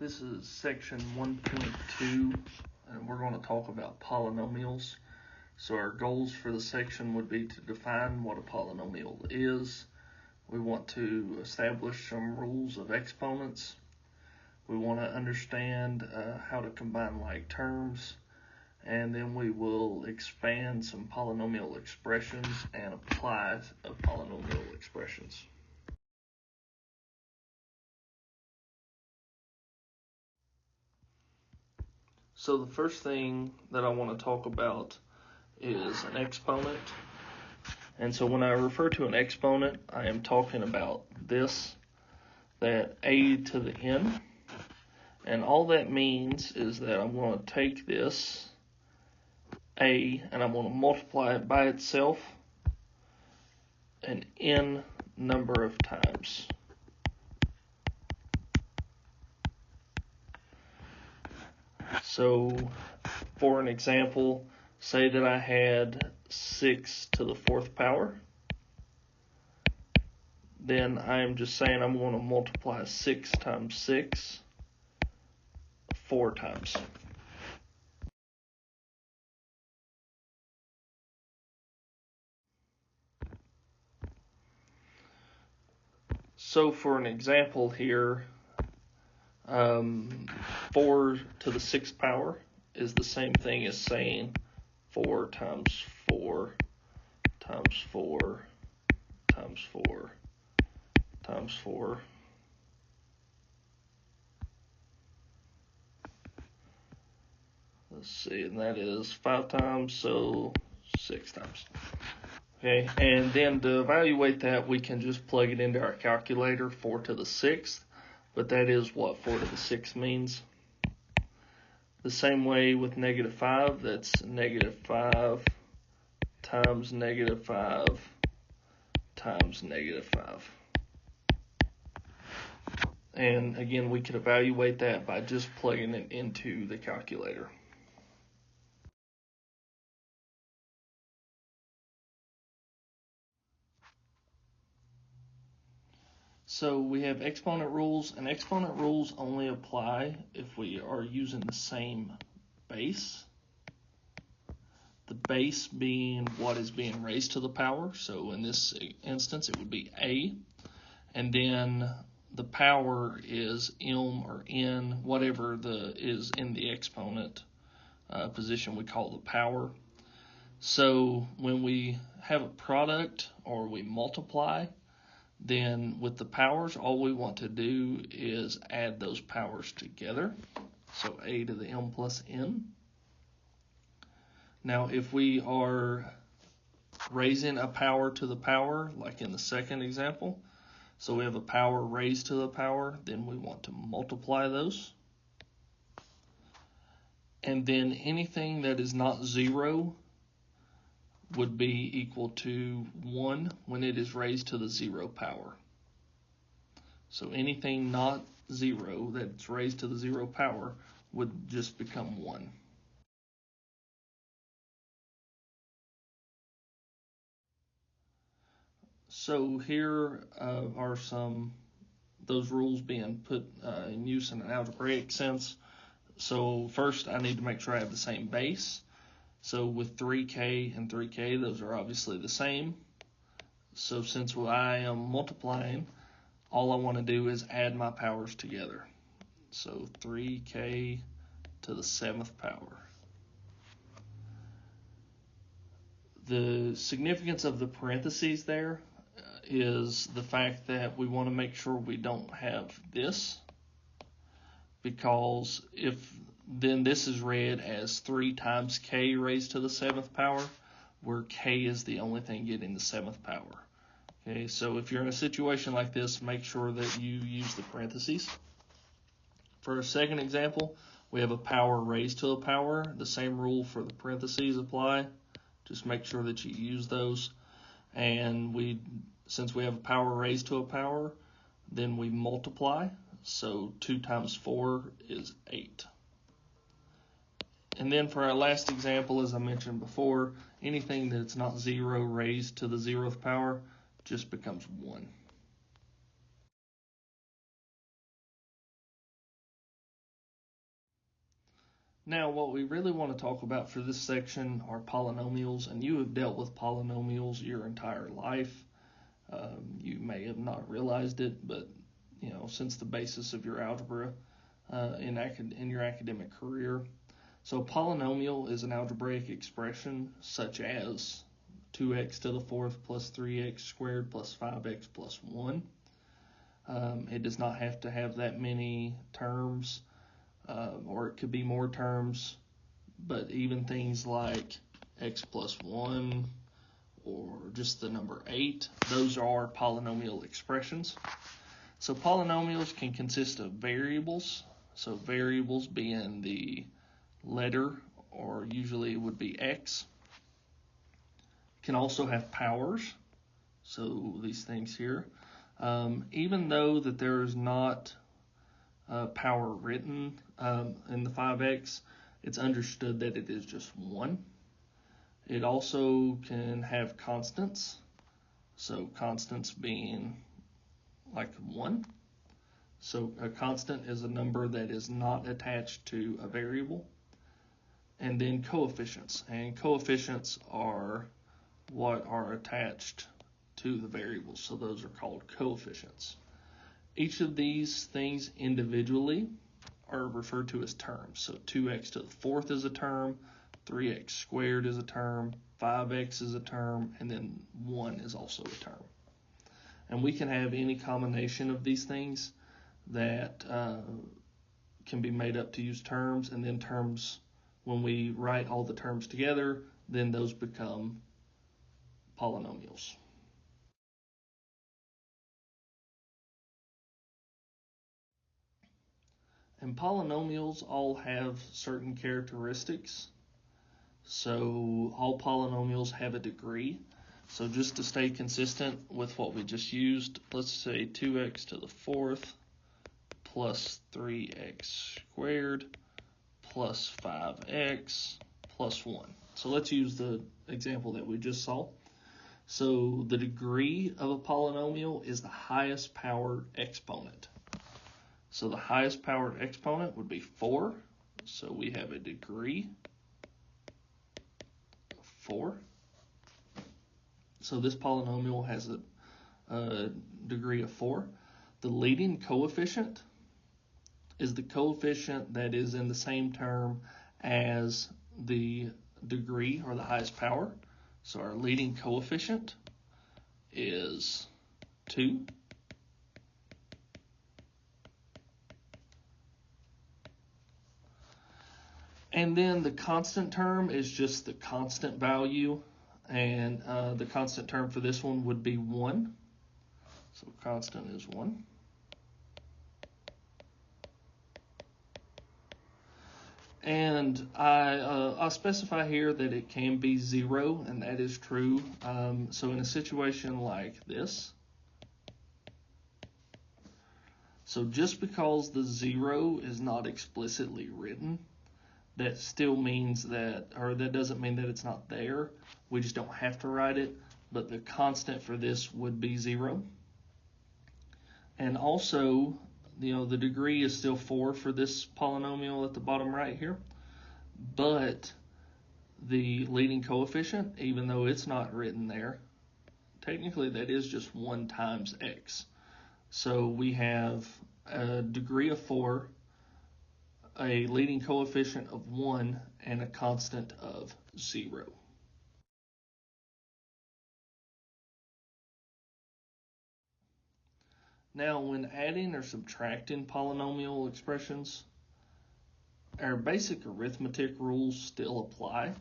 This is section 1.2, and we're going to talk about polynomials. So our goals for the section would be to define what a polynomial is. We want to establish some rules of exponents. We want to understand how to combine like terms, and then we will expand some polynomial expressions and apply polynomial expressions. So the first thing that I want to talk about is an exponent. And so when I refer to an exponent, I am talking about this, that a to the n. And all that means is that I'm going to take this a and I'm going to multiply it by itself an n number of times. So for an example, say that I had 6 to the 4th power. Then I'm just saying I'm going to multiply 6 times 6 4 times. So for an example here, 4 to the 6th power is the same thing as saying 4 times 4 times 4 times 4 times 4. Let's see, and that is 5 times, so 6 times. Okay, and then to evaluate that, we can just plug it into our calculator, 4 to the 6th, but that is what 4 to the 6th means. The same way with negative 5, that's negative 5 times negative 5 times negative 5. And again, we could evaluate that by just plugging it into the calculator. So we have exponent rules, and exponent rules only apply if we are using the same base. The base being what is being raised to the power. So in this instance, it would be a. And then the power is m or n, whatever is in the exponent position we call the power. So when we have a product or we multiply, then with the powers, all we want to do is add those powers together. So a to the m plus n. Now, if we are raising a power to the power, like in the second example, so we have a power raised to the power, then we want to multiply those. And then anything that is not 0 would be equal to 1 when it is raised to the 0 power. So anything not 0 that's raised to the 0 power would just become 1. So here are those rules being put in use in an algebraic sense. So first I need to make sure I have the same base. So with 3k and 3k, those are obviously the same. So since I am multiplying, all I want to do is add my powers together. So 3k to the 7th power. The significance of the parentheses there is the fact that we want to make sure we don't have this, because if then this is read as 3 times k raised to the 7th power, where k is the only thing getting the 7th power. Okay, so if you're in a situation like this, make sure that you use the parentheses. For a second example, we have a power raised to a power. The same rule for the parentheses apply. Just make sure that you use those. And since we have a power raised to a power, then we multiply. So 2 times 4 is 8. And then for our last example, as I mentioned before, anything that's not 0 raised to the 0th power just becomes 1. Now, what we really want to talk about for this section are polynomials, and you have dealt with polynomials your entire life. You may have not realized it, but since the basis of your algebra in your academic career. So, polynomial is an algebraic expression such as 2x to the fourth plus 3x squared plus 5x plus 1. It does not have to have that many terms, or it could be more terms, but even things like x plus 1 or just the number 8, those are polynomial expressions. So polynomials can consist of variables, so variables being the letter, or usually it would be x. Can also have powers, so these things here. Even though that there is not power written in the 5x, it's understood that it is just 1. It also can have constants, so constants being like 1. So a constant is a number that is not attached to a variable. And then coefficients, and coefficients are what are attached to the variables, so those are called coefficients. Each of these things individually are referred to as terms. So 2x to the fourth is a term, 3x squared is a term, 5x is a term, and then 1 is also a term. And we can have any combination of these things that can be made up to use terms, and then terms, when we write all the terms together, then those become polynomials. And polynomials all have certain characteristics. So all polynomials have a degree. So just to stay consistent with what we just used, let's say 2x to the fourth plus 3x squared plus 5x plus 1. So let's use the example that we just saw. So the degree of a polynomial is the highest powered exponent. So the highest powered exponent would be 4. So we have a degree of 4. So this polynomial has a degree of 4. The leading coefficient is the coefficient that is in the same term as the degree or the highest power. So our leading coefficient is 2. And then the constant term is just the constant value, and the constant term for this one would be 1. So constant is 1. And I'll specify here that it can be 0, and that is true. So in a situation like this, so just because the 0 is not explicitly written, that still means that, or that doesn't mean that it's not there. We just don't have to write it, but the constant for this would be 0. And also, the degree is still 4 for this polynomial at the bottom right here, but the leading coefficient, even though it's not written there, technically that is just 1 times x. So we have a degree of 4, a leading coefficient of 1, and a constant of 0. Now, when adding or subtracting polynomial expressions, our basic arithmetic rules still apply.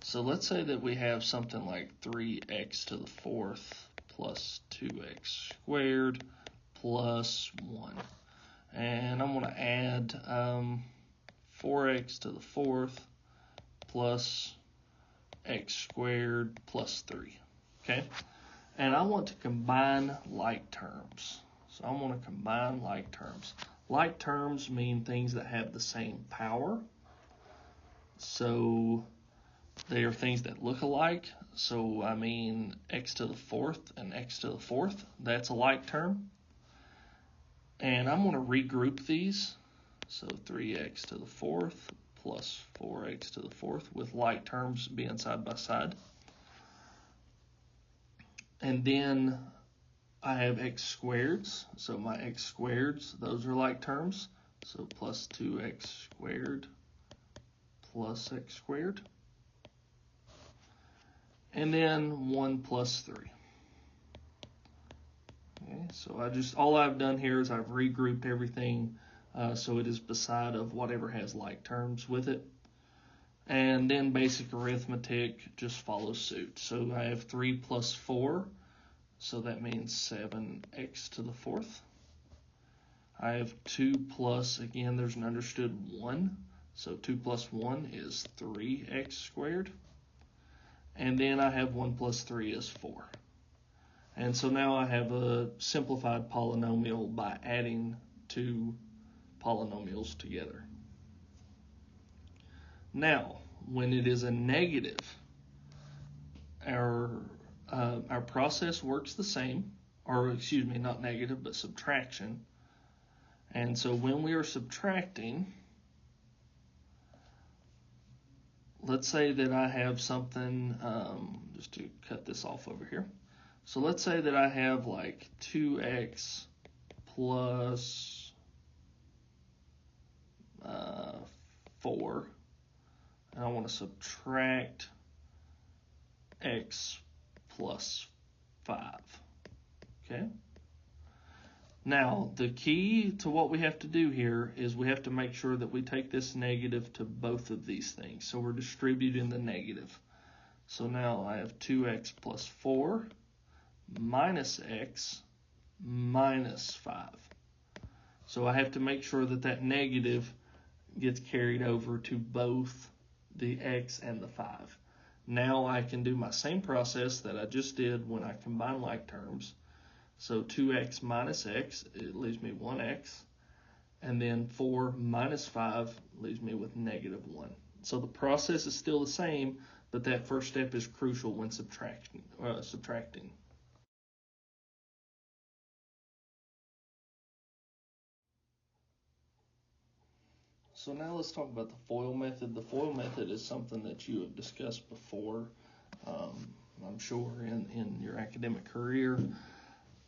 So let's say that we have something like 3x to the fourth plus 2x squared plus 1. And I'm going to add 4x to the fourth plus x squared plus 3. Okay? And I want to combine like terms. So I want to combine like terms. Like terms mean things that have the same power. So they are things that look alike. So I mean x to the fourth and x to the fourth. That's a like term. And I'm going to regroup these. So 3x to the fourth plus 4x to the fourth, with like terms being side by side. And then I have x squareds, so my x squareds, those are like terms. So plus 2x squared plus x squared. And then 1 plus 3. Okay, so all I've done here is I've regrouped everything so it is beside of whatever has like terms with it. And then basic arithmetic just follows suit. So I have 3 plus 4, so that means 7x to the fourth. I have 2 plus, again, there's an understood 1, so 2 plus 1 is 3x squared. And then I have 1 plus 3 is 4. And so now I have a simplified polynomial by adding two polynomials together. Now, when it is a negative, our process works the same, or excuse me, not negative, but subtraction. And so when we are subtracting, let's say that I have something, just to cut this off over here. So let's say that I have like 2x plus 4, and I want to subtract x plus 5. Okay? Now, the key to what we have to do here is we have to make sure that we take this negative to both of these things. So we're distributing the negative. So now I have 2x plus 4 minus x minus 5. So I have to make sure that that negative gets carried over to both the x and the 5. Now I can do my same process that I just did when I combine like terms. So 2x minus x, it leaves me 1x. And then 4 minus 5 leaves me with negative 1. So the process is still the same, but that first step is crucial when subtracting. So now let's talk about the FOIL method. The FOIL method is something that you have discussed before, I'm sure, in your academic career.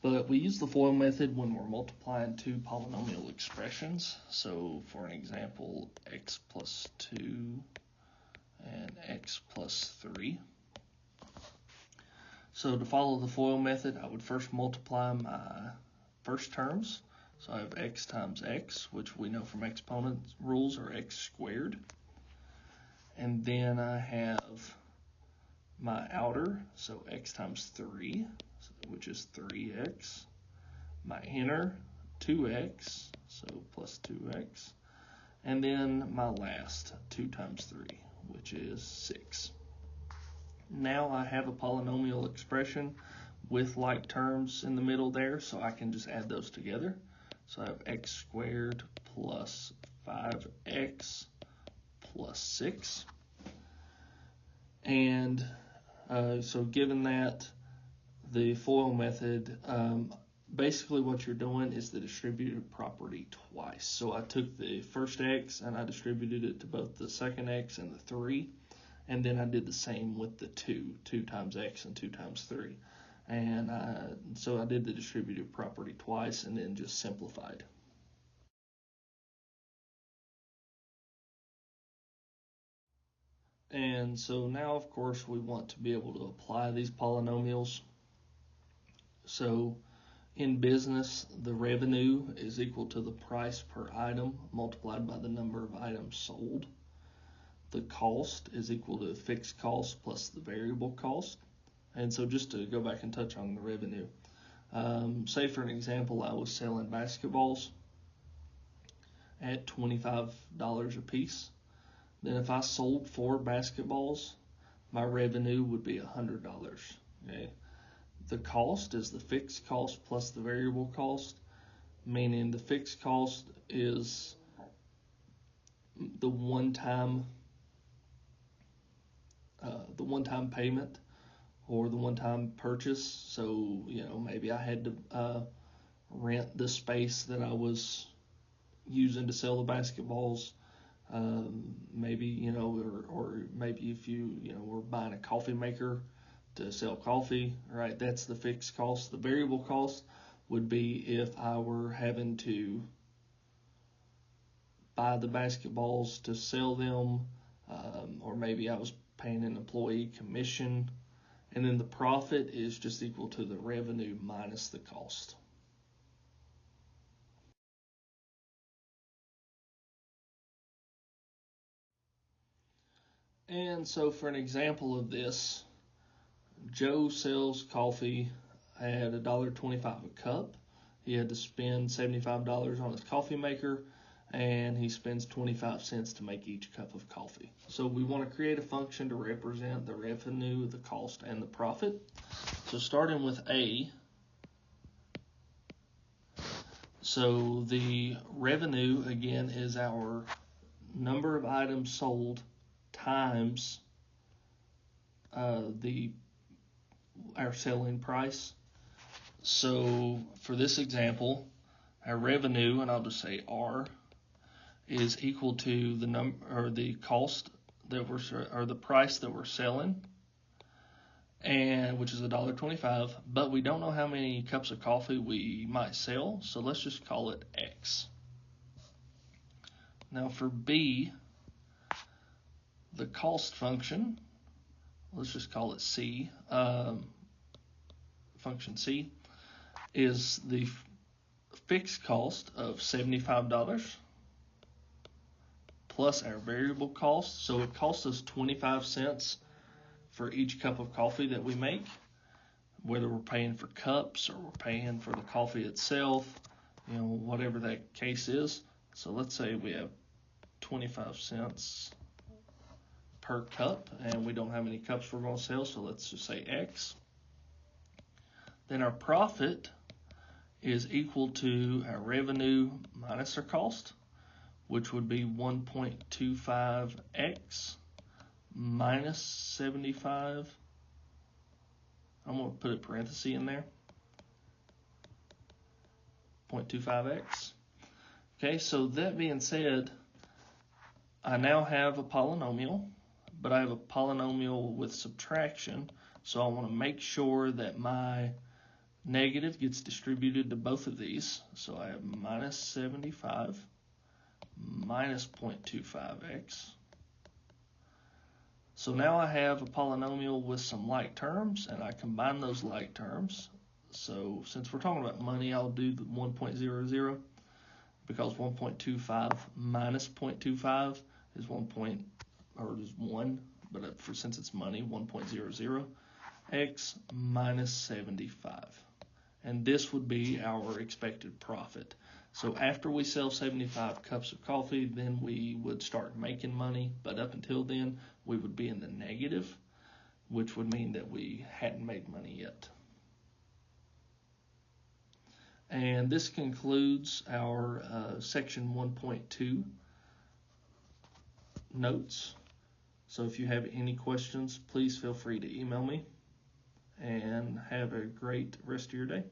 But we use the FOIL method when we're multiplying two polynomial expressions. So for an example, x plus 2 and x plus 3. So to follow the FOIL method, I would first multiply my first terms. So I have x times x, which we know from exponent rules are x squared. And then I have my outer, so x times 3, which is 3x. My inner, 2x, so plus 2x. And then my last, 2 times 3, which is 6. Now I have a polynomial expression with like terms in the middle there, so I can just add those together. So I have x squared plus 5x plus 6. And so given that, the FOIL method, basically what you're doing is the distributive property twice. So I took the first x and I distributed it to both the second x and the 3. And then I did the same with the 2 times x and 2 times 3. And so I did the distributive property twice and then just simplified. And so now, of course, we want to be able to apply these polynomials. So in business, the revenue is equal to the price per item multiplied by the number of items sold. The cost is equal to fixed cost plus the variable cost. And so just to go back and touch on the revenue, say for an example, I was selling basketballs at $25 a piece. Then if I sold 4 basketballs, my revenue would be $100. Okay? The cost is the fixed cost plus the variable cost, meaning the fixed cost is the one-time payment or the one-time purchase. So, maybe I had to rent the space that I was using to sell the basketballs. Maybe, or maybe if we're buying a coffee maker to sell coffee, right? That's the fixed cost. The variable cost would be if I were having to buy the basketballs to sell them, or maybe I was paying an employee commission, and then the profit is just equal to the revenue minus the cost. And so for an example of this, Joe sells coffee at $1.25 a cup. He had to spend $75 on his coffee maker, and he spends 25 cents to make each cup of coffee. So we want to create a function to represent the revenue, the cost, and the profit. So starting with A, so the revenue, again, is our number of items sold times our selling price. So for this example, our revenue, and I'll just say R, is equal to the the cost that or the price that we're selling, and which is $1.25. But we don't know how many cups of coffee we might sell, so let's just call it X. Now for B, the cost function, let's just call it C. Function C is the fixed cost of $75 plus our variable cost. So it costs us 25 cents for each cup of coffee that we make, whether we're paying for cups or we're paying for the coffee itself, whatever that case is. So let's say we have 25 cents per cup, and we don't have any cups we're going to sell, so let's just say X. Then our profit is equal to our revenue minus our cost, which would be 1.25x minus 75. I'm going to put a parenthesis in there. 0.25x. Okay, so that being said, I now have a polynomial, but I have a polynomial with subtraction, so I want to make sure that my negative gets distributed to both of these. So I have minus 75 minus 0.25x. So now I have a polynomial with some like terms, and I combine those like terms. So since we're talking about money, I'll do the 1.00, because 1.25 minus 0.25 is 1, but since it's money, 1.00 x minus 75. And this would be our expected profit. So after we sell 75 cups of coffee, then we would start making money. But up until then, we would be in the negative, which would mean that we hadn't made money yet. And this concludes our section 1.2 notes. So if you have any questions, please feel free to email me, and have a great rest of your day.